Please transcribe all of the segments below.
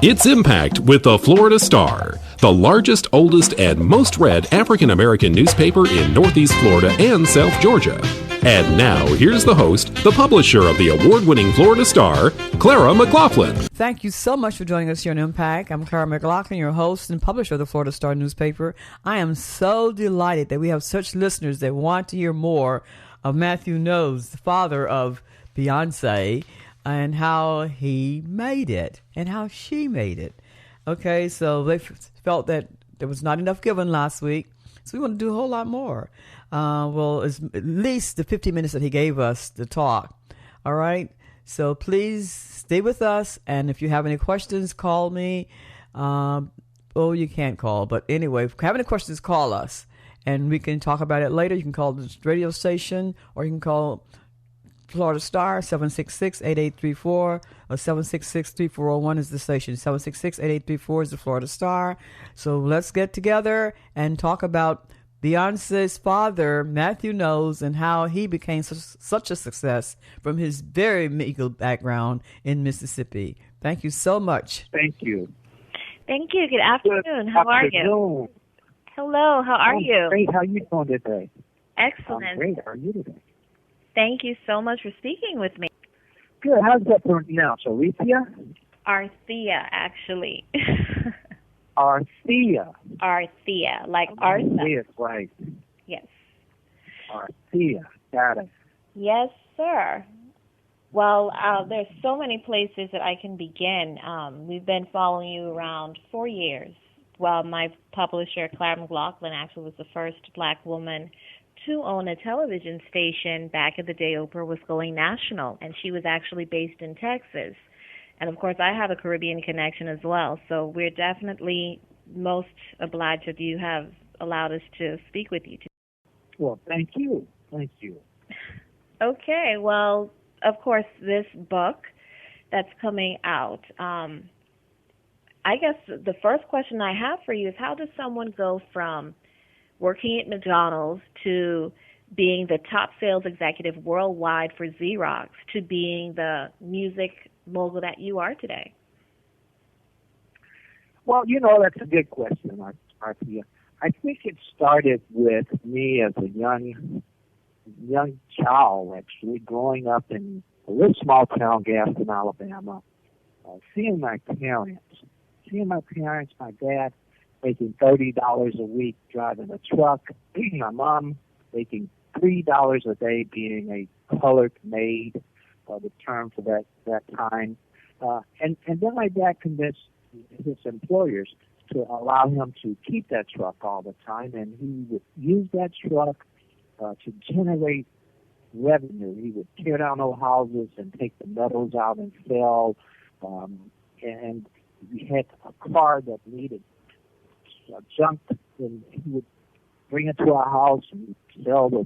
It's Impact with the Florida Star, the largest, oldest, and most read African American newspaper in Northeast Florida and South Georgia. And now, here's the host, the publisher of the award-winning Florida Star, Clara McLaughlin. Thank you so much for joining us here on Impact. I'm Clara McLaughlin, your host and publisher of the Florida Star newspaper. I am so delighted that we have such listeners that want to hear more of Matthew Knowles, the father of Beyonce, and how he made it and how she made it. Okay, so they felt that there was not enough given last week, so we want to do a whole lot more. Well, it's at least the 15 minutes that he gave us to talk. All right, so please stay with us, and if you have any questions, call me. You can't call, but anyway, if you have any questions, call us, and we can talk about it later. You can call the radio station, or you can call Florida Star, 766-8834, or 766-3401 is the station. 766-8834 is the Florida Star. So let's get together and talk about Beyonce's father, Matthew Knowles, and how he became such a success from his very meager background in Mississippi. Thank you so much. Thank you. Thank you. Good afternoon. How are you? Hello. How are you? Great. How are you doing today? Excellent. I'm great. How are you today? Thank you so much for speaking with me. Good. How's that pronounced? Arthia? Arthia, actually. Arthia. Arthia, like Arthia. Arthia, right. Yes. Arthia. Got it. Yes, sir. Well, there's so many places that I can begin. We've been following you around 4 years. Well, my publisher, Clara McLaughlin, actually was the first black woman to own a television station back in the day Oprah was going national, and she was actually based in Texas. And, of course, I have a Caribbean connection as well, so we're definitely most obliged that you have allowed us to speak with you today. Well, thank you. Thank you. Okay, well, of course, this book that's coming out, I guess the first question I have for you is, how does someone go from working at McDonald's to being the top sales executive worldwide for Xerox to being the music mogul that you are today? Well, that's a good question, Arthia. I think it started with me as a young child, actually, growing up in a little small town, Gaston, Alabama, seeing my parents, my dad making $30 a week driving a truck, my mom making $3 a day being a colored maid, the term for that time. And then my dad convinced his employers to allow him to keep that truck all the time, and he would use that truck to generate revenue. He would tear down old houses and take the metals out and sell. And we had a car that needed junk, and he would bring it to our house and sell the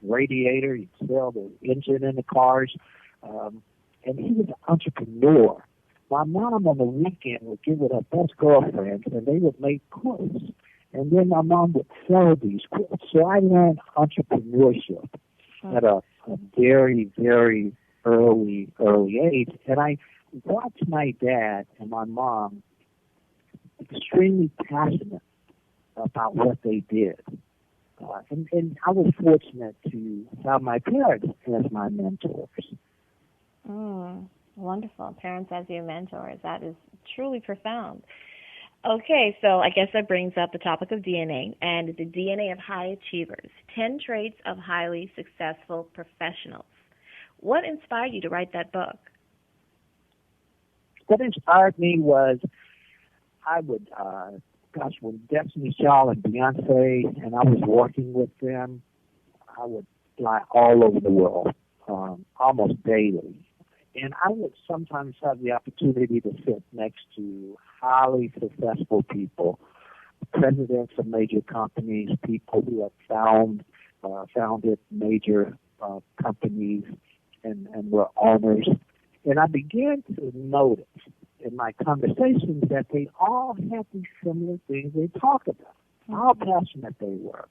radiator, he'd sell the engine in the cars, and he was an entrepreneur. My mom on the weekend would get with her best girlfriends, and they would make quotes, and then my mom would sell these quotes. So I learned entrepreneurship at a very, very early age, and I watched my dad and my mom extremely passionate about what they did. And I was fortunate to have my parents as my mentors. Wonderful. Parents as your mentors. That is truly profound. Okay, so I guess that brings up the topic of DNA and the DNA of high achievers, 10 traits of highly successful professionals. What inspired you to write that book? What inspired me was when Destiny Child and Beyonce and I was working with them, I would fly all over the world, almost daily. And I would sometimes have the opportunity to sit next to highly successful people, presidents of major companies, people who have founded major companies and were owners. And I began to notice in my conversations that they all had these similar things they talked about, how passionate they were,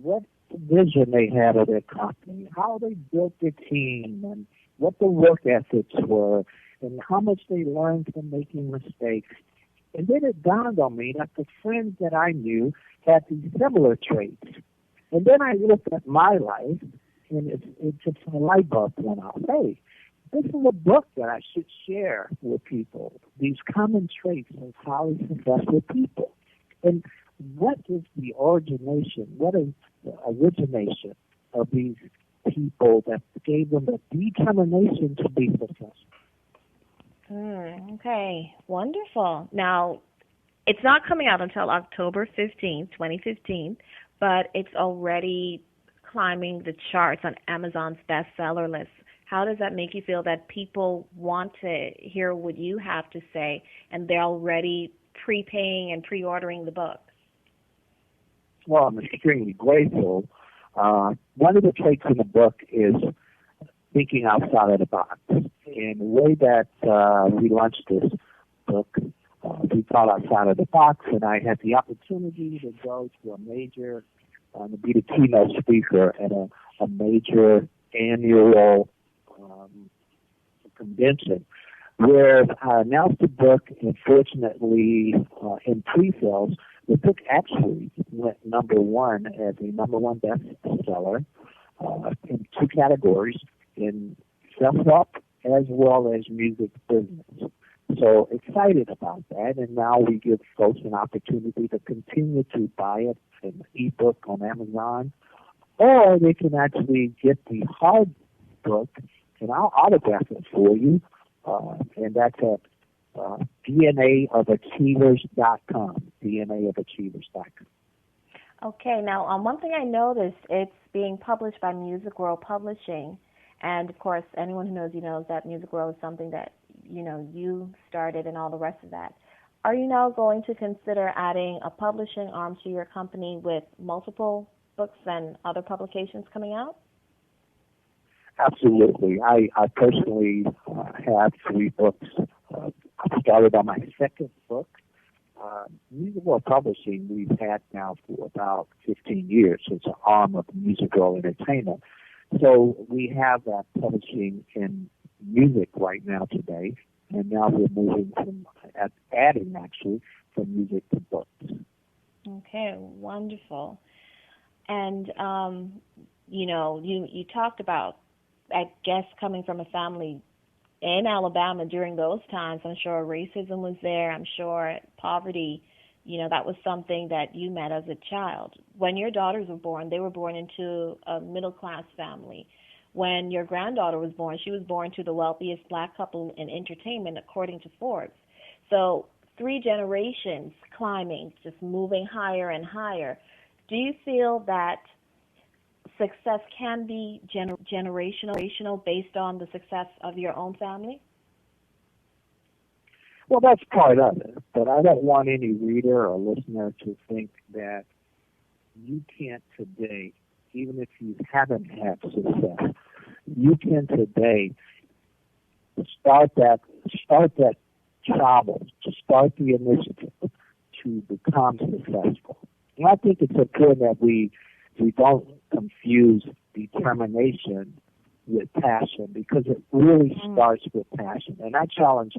what vision they had of their company, how they built their team, and what the work ethics were. and how much they learned from making mistakes. And then it dawned on me that the friends that I knew had these similar traits. And then I looked at my life, and it just a light bulb went off. Hey, this is a book that I should share with people, these common traits of highly successful people. And what is the origination of these people that gave them the determination to be successful? Okay, wonderful. Now, it's not coming out until October 15th, 2015, but it's already climbing the charts on Amazon's bestseller list. How does that make you feel that people want to hear what you have to say and they're already prepaying and pre-ordering the book? Well, I'm extremely grateful. One of the traits in the book is thinking outside of the box. And the way that we launched this book, we thought outside of the box, and I had the opportunity to go to a major, to be the keynote speaker at a major annual convention where I announced the book, and fortunately in pre-sales, the book actually went number one as a number one bestseller in two categories, in self-help as well as music business. So excited about that, and now we give folks an opportunity to continue to buy it in ebook on Amazon, or they can actually get the hard book, and I'll autograph it for you, and that's at DNAofachievers.com, DNAofachievers.com. Okay, now one thing I noticed, it's being published by Music World Publishing, and of course, anyone who knows you knows that Music World is something that you started and all the rest of that. Are you now going to consider adding a publishing arm to your company with multiple books and other publications coming out? Absolutely. I personally have 3 books. I started on my second book. Music World Publishing we've had now for about 15 years. It's an arm of Music World Entertainment. So we have that publishing in music right now today, and now we're moving from adding actually from music to books. Okay, wonderful. And you talked about, I guess, coming from a family in Alabama during those times. I'm sure racism was there. I'm sure poverty, that was something that you met as a child. When your daughters were born, they were born into a middle-class family. When your granddaughter was born, she was born to the wealthiest black couple in entertainment, according to Forbes. So 3 generations climbing, just moving higher and higher. Do you feel that success can be generational based on the success of your own family? Well, that's part of it, but I don't want any reader or listener to think that you can't today, even if you haven't had success, you can today start that travel, to start the initiative to become successful. And I think it's important that we don't confuse determination with passion, because it really starts with passion. And I challenge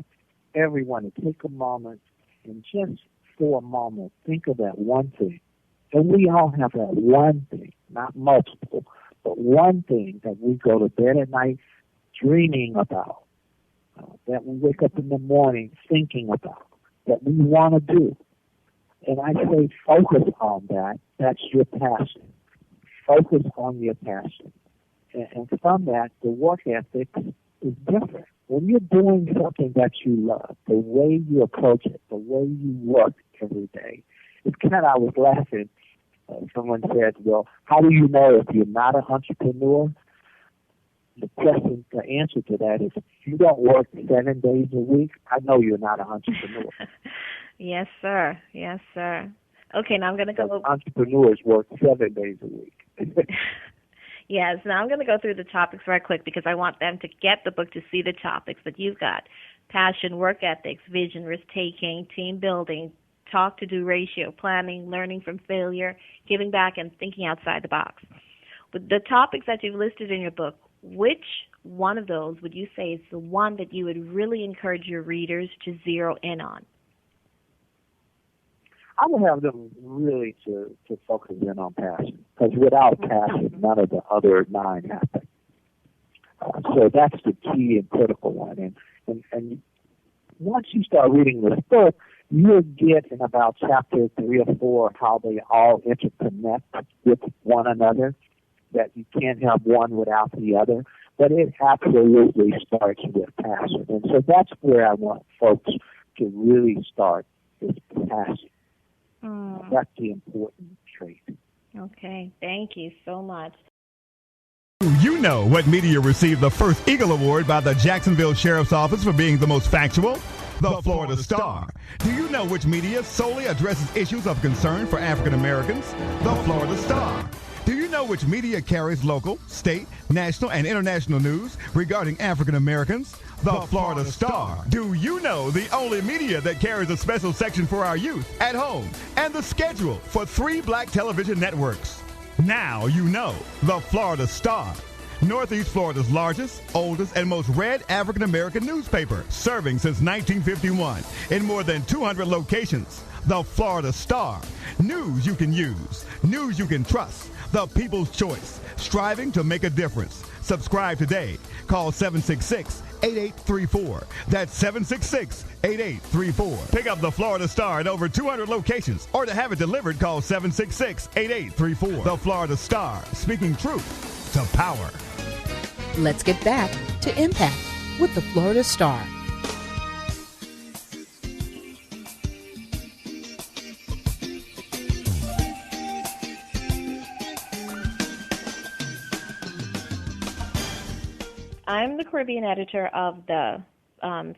everyone to take a moment and just for a moment think of that one thing. And we all have that one thing, not multiple, but one thing that we go to bed at night dreaming about, that we wake up in the morning thinking about, that we want to do. And I say focus on that. That's your passion. Focus on your passion. And from that, the work ethic is different. When you're doing something that you love, the way you approach it, the way you work every day, it's kind of, I was laughing. Someone said, well, how do you know if you're not an entrepreneur? The answer to that is, if you don't work 7 days a week, I know you're not an entrepreneur. Yes, sir. Yes, sir. Okay, now I'm going to go. Entrepreneurs work 7 days a week. Yes, now I'm going to go through the topics right quick because I want them to get the book to see the topics that you've got. Passion, work ethics, vision, risk-taking, team building, talk-to-do ratio, planning, learning from failure, giving back, and thinking outside the box. With the topics that you've listed in your book, which one of those would you say is the one that you would really encourage your readers to zero in on? I would have them really to focus in on passion, because without passion, none of the other 9 happen. So that's the key and critical one. And once you start reading this book, you'll get in about chapter 3 or 4 how they all interconnect with one another, that you can't have one without the other. But it absolutely starts with passion. And so that's where I want folks to really start, is passion. That's the important trait. Okay, thank you so much. You know what media received the first Eagle Award by the Jacksonville Sheriff's Office for being the most factual? The Florida Star. Do you know which media solely addresses issues of concern for African Americans? The Florida Star. Do you know which media carries local, state, national, and international news regarding African Americans? The Florida Star. Do you know the only media that carries a special section for our youth at home and the schedule for 3 black television networks? Now you know. The Florida Star. Northeast Florida's largest, oldest, and most read African American newspaper, serving since 1951 in more than 200 locations. The Florida Star. News you can use. News you can trust. The people's choice. Striving to make a difference. Subscribe today. Call 766-8834. That's 766-8834. Pick up the Florida Star at over 200 locations, or to have it delivered, call 766-8834. The Florida Star, speaking truth to power. Let's get back to Impact with the Florida Star. I'm the Caribbean editor of the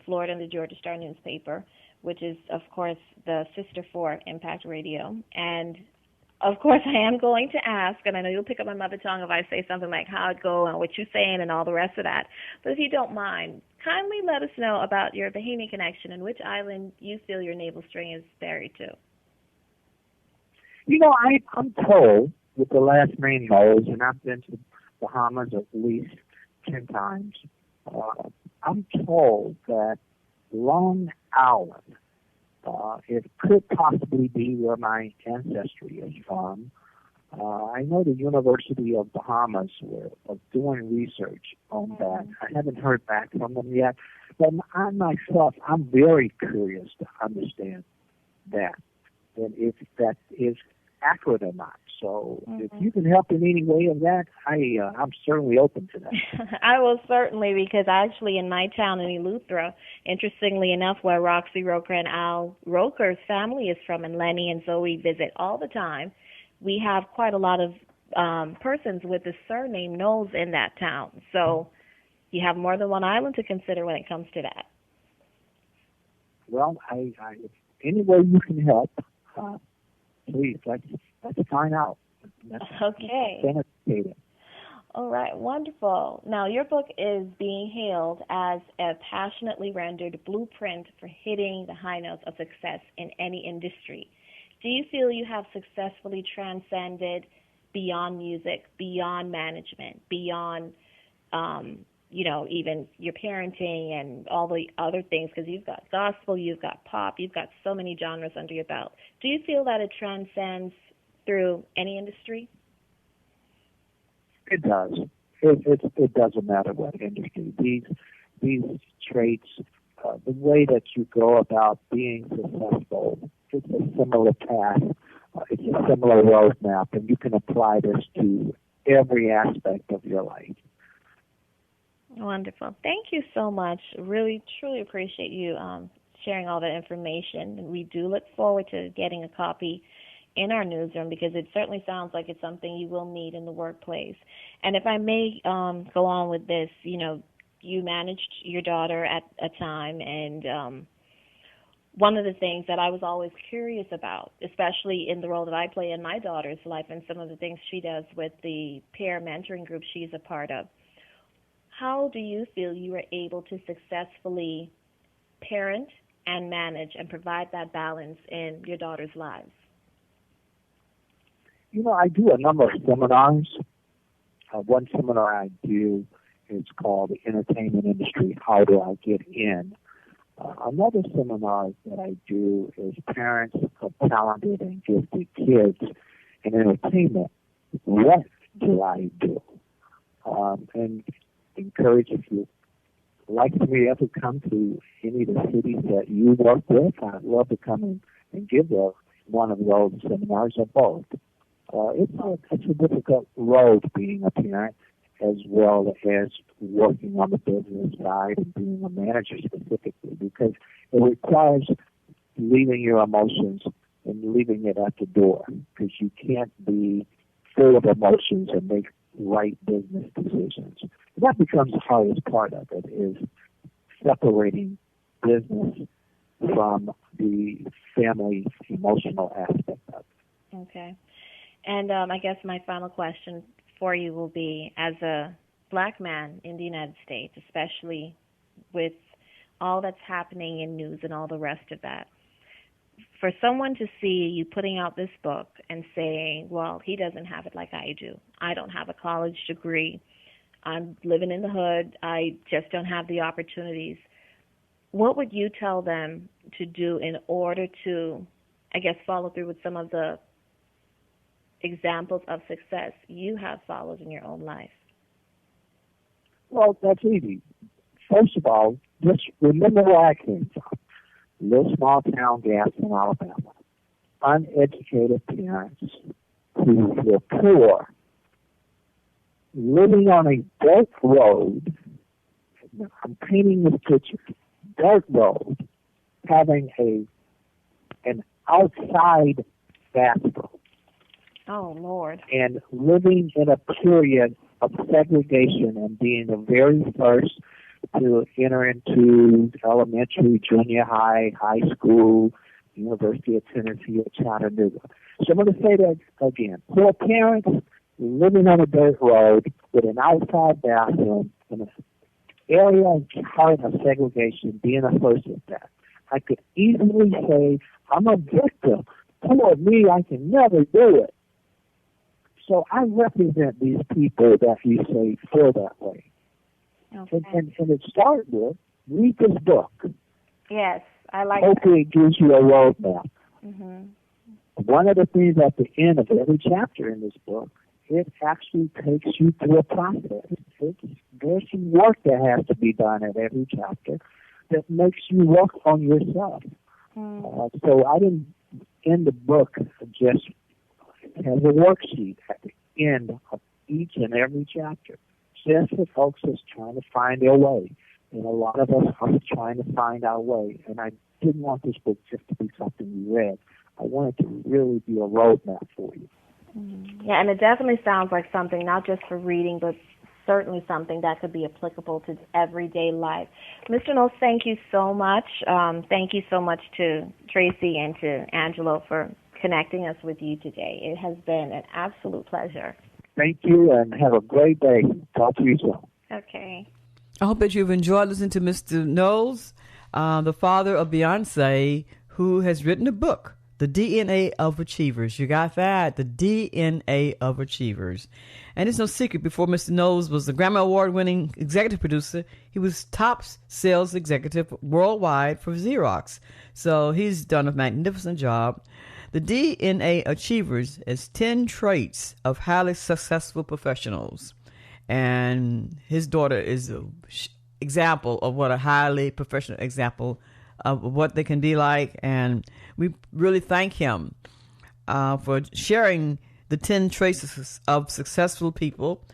Florida and the Georgia Star newspaper, which is, of course, the sister for Impact Radio. And, of course, I am going to ask, and I know you'll pick up my mother tongue if I say something like how it go and what you're saying and all the rest of that. But if you don't mind, kindly let us know about your Bahamian connection and which island you feel your navel string is buried to. You know, I'm told with the last name Knowles, and I've been to the Bahamas at least 10 times. I'm told that Long Island, it could possibly be where my ancestry is from. I know the University of Bahamas were doing research on that. I haven't heard back from them yet, but I myself, I'm very curious to understand that, and if that is accurate or not. So if you can help in any way of that, I'm certainly open to that. I will certainly, because actually in my town in Eleuthera, interestingly enough, where Roxy Roker and Al Roker's family is from, and Lenny and Zoe visit all the time, we have quite a lot of persons with the surname Knowles in that town. So you have more than one island to consider when it comes to that. Well, if any way you can help, please, let's find out. Okay. All right, wonderful. Now, your book is being hailed as a passionately rendered blueprint for hitting the high notes of success in any industry. Do you feel you have successfully transcended beyond music, beyond management, beyond, even your parenting and all the other things? Because you've got gospel, you've got pop, you've got so many genres under your belt. Do you feel that it transcends through any industry? It does. It doesn't matter what industry. These traits, the way that you go about being successful, it's a similar path. It's a similar roadmap, and you can apply this to every aspect of your life. Wonderful. Thank you so much. Really, truly appreciate you sharing all that information. And we do look forward to getting a copy in our newsroom, because it certainly sounds like it's something you will need in the workplace. And if I may go on with this, you managed your daughter at a time, and one of the things that I was always curious about, especially in the role that I play in my daughter's life and some of the things she does with the peer mentoring group she's a part of, how do you feel you were able to successfully parent and manage and provide that balance in your daughter's lives? I do a number of seminars. One seminar I do It's called The Entertainment Industry, How Do I Get In? Another seminar that I do is parents of talented and gifted kids in entertainment. What do I do? And encourage, if you like for me to ever come to any of the cities that you work with, I'd love to come and give one of those seminars or both. It's a difficult road being a parent as well as working on the business side and being a manager specifically, because it requires leaving your emotions and leaving it at the door, because you can't be full of emotions and make right business decisions. And that becomes the hardest part of it, is separating business from the family emotional aspect of it. Okay. And I guess my final question for you will be, as a black man in the United States, especially with all that's happening in news and all the rest of that, for someone to see you putting out this book and saying, well, he doesn't have it like I do. I don't have a college degree. I'm living in the hood. I just don't have the opportunities. What would you tell them to do in order to, I guess, follow through with some of the examples of success you have followed in your own life? Well, that's easy. First of all, just remember where I came from. Little small town Gaston, Alabama. Uneducated parents who were poor, living on a dirt road. I'm painting this picture. Dirt road, having an outside bathroom. Oh, Lord. And living in a period of segregation and being the very first to enter into elementary, junior high, high school, University of Tennessee at Chattanooga. So I'm going to say that again. Poor parents living on a dirt road with an outside bathroom in an area and heart of segregation, being a first at that. I could easily say, I'm a victim. Poor me, I can never do it. So I represent these people that you say feel that way. Okay. And it started with, read this book. Yes, I like Hopefully it gives you a roadmap. Mm-hmm. One of the things at the end of every chapter in this book, it actually takes you through a process. There's some work that has to be done at every chapter that makes you work on yourself. So I didn't end the book just as a worksheet at the end of each and every chapter, just for folks that's trying to find their way. And a lot of us are trying to find our way. And I didn't want this book just to be something you read. I wanted to really be a roadmap for you. Yeah, and it definitely sounds like something not just for reading, but certainly something that could be applicable to everyday life. Mr. Knowles, thank you so much. Thank you so much to Tracy and to Angelo for connecting us with you today. It has been an absolute pleasure. Thank you, and have a great day. Talk to you soon. Okay. I hope that you've enjoyed listening to Mr. Knowles, the father of Beyonce, who has written a book, The DNA of Achievers. You got that? The DNA of Achievers. And it's no secret, before Mr. Knowles was the Grammy Award-winning executive producer, he was top sales executive worldwide for Xerox. So he's done a magnificent job. The DNA Achievers is 10 traits of highly successful professionals. And his daughter is an example of what a highly professional example of what they can be like. And we really thank him for sharing the 10 traits of successful people,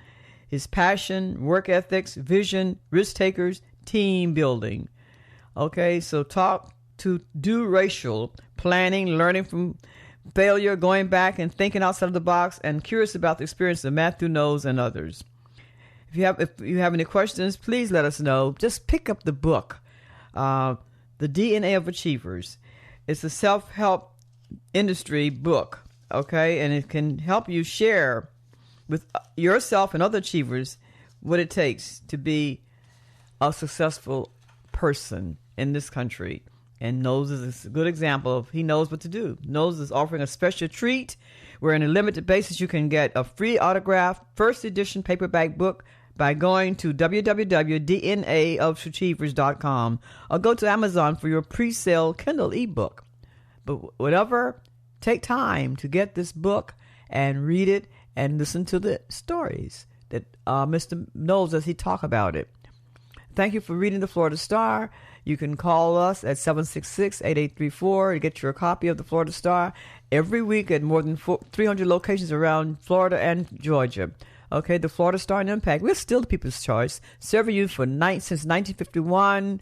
his passion, work ethics, vision, risk takers, team building. Okay, so talk to do racial planning, learning from failure, going back and thinking outside of the box, and curious about the experience of Matthew Knowles and others. If you have any questions, please let us know. Just pick up the book, The DNA of Achievers. It's a self-help industry book, okay? And it can help you share with yourself and other achievers what it takes to be a successful person in this country. And Knowles is a good example of he knows what to do. Knowles is offering a special treat where on a limited basis you can get a free autographed first edition paperback book by going to www.dnaofstrategievers.com or go to Amazon for your pre-sale Kindle ebook. But whatever, take time to get this book and read it and listen to the stories that Mr. Knowles as he talk about it. Thank you for reading the Florida Star. You can call us at 766-8834 to get your copy of the Florida Star every week at more than 300 locations around Florida and Georgia. Okay, the Florida Star and Impact. We're still the people's choice, serving you since 1951,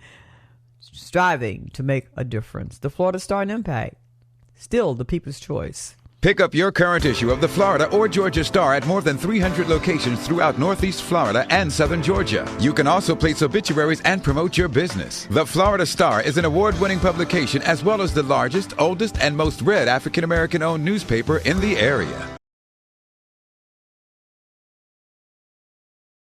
striving to make a difference. The Florida Star and Impact, still the people's choice. Pick up your current issue of the Florida or Georgia Star at more than 300 locations throughout Northeast Florida and Southern Georgia. You can also place obituaries and promote your business. The Florida Star is an award-winning publication as well as the largest, oldest, and most read African-American-owned newspaper in the area.